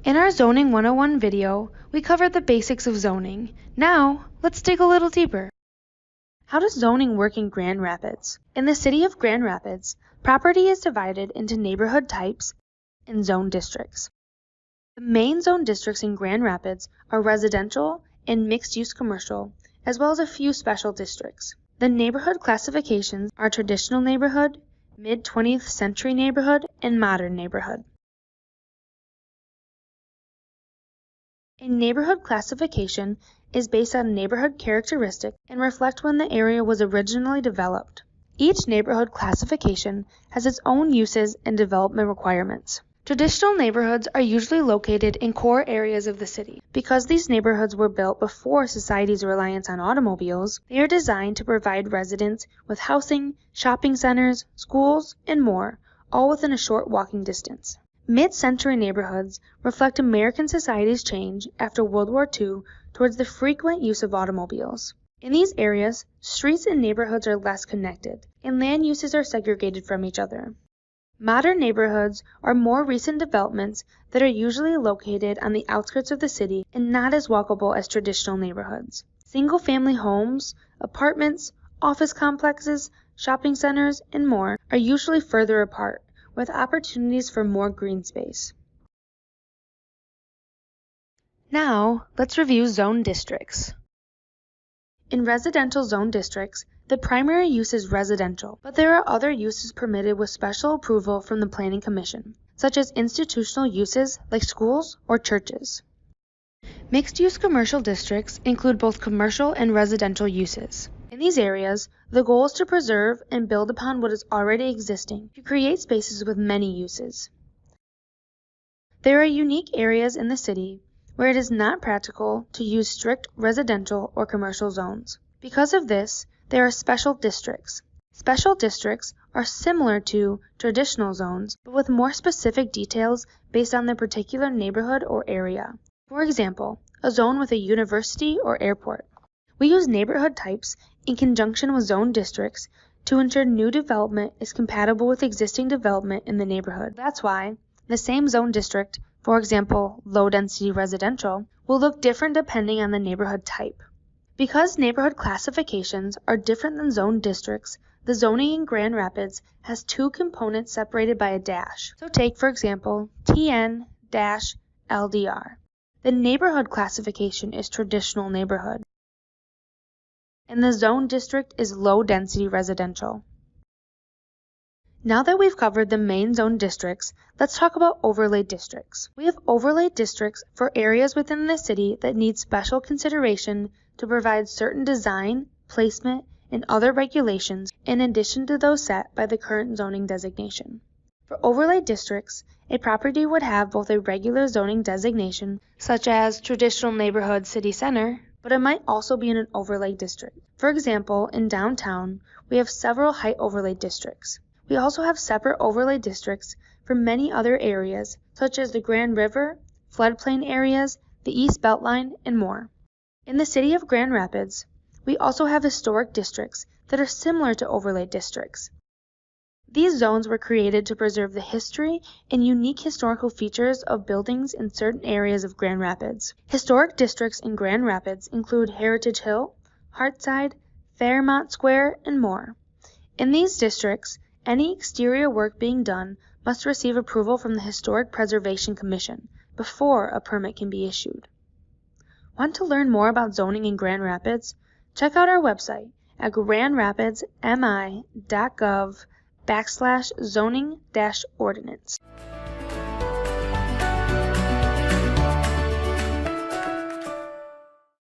In our Zoning 101 video, we covered the basics of zoning. Now, let's dig a little deeper. How does zoning work in Grand Rapids? In the city of Grand Rapids, property is divided into neighborhood types and zone districts. The main zone districts in Grand Rapids are residential and mixed-use commercial, as well as a few special districts. The neighborhood classifications are traditional neighborhood, mid-20th century neighborhood, and modern neighborhood. A neighborhood classification is based on neighborhood characteristics and reflect when the area was originally developed. Each neighborhood classification has its own uses and development requirements. Traditional neighborhoods are usually located in core areas of the city. Because these neighborhoods were built before society's reliance on automobiles, they are designed to provide residents with housing, shopping centers, schools, and more, all within a short walking distance. Mid-century neighborhoods reflect American society's change after World War II towards the frequent use of automobiles. In these areas, streets and neighborhoods are less connected, and land uses are segregated from each other. Modern neighborhoods are more recent developments that are usually located on the outskirts of the city and not as walkable as traditional neighborhoods. Single-family homes, apartments, office complexes, shopping centers, and more are usually further apart, with opportunities for more green space. Now, let's review zone districts. In residential zone districts, the primary use is residential, but there are other uses permitted with special approval from the Planning Commission, such as institutional uses like schools or churches. Mixed-use commercial districts include both commercial and residential uses. In these areas, the goal is to preserve and build upon what is already existing to create spaces with many uses. There are unique areas in the city where it is not practical to use strict residential or commercial zones. Because of this, there are special districts. Special districts are similar to traditional zones, but with more specific details based on the particular neighborhood or area. For example, a zone with a university or airport. We use neighborhood types in conjunction with zone districts to ensure new development is compatible with existing development in the neighborhood. That's why the same zone district, for example, low-density residential, will look different depending on the neighborhood type. Because neighborhood classifications are different than zone districts, the zoning in Grand Rapids has two components separated by a dash. So take, for example, TN-LDR. The neighborhood classification is traditional neighborhood, and the zone district is low-density residential. Now that we've covered the main zone districts, let's talk about overlay districts. We have overlay districts for areas within the city that need special consideration to provide certain design, placement, and other regulations in addition to those set by the current zoning designation. For overlay districts, a property would have both a regular zoning designation, such as traditional neighborhood city center, but it might also be in an overlay district. For example, in downtown, we have several height overlay districts. We also have separate overlay districts for many other areas, such as the Grand River, floodplain areas, the East Beltline, and more. In the city of Grand Rapids, we also have historic districts that are similar to overlay districts. These zones were created to preserve the history and unique historical features of buildings in certain areas of Grand Rapids. Historic districts in Grand Rapids include Heritage Hill, Hartside, Fairmont Square, and more. In these districts, any exterior work being done must receive approval from the Historic Preservation Commission before a permit can be issued. Want to learn more about zoning in Grand Rapids? Check out our website at grandrapidsmi.gov/zoning-ordinance.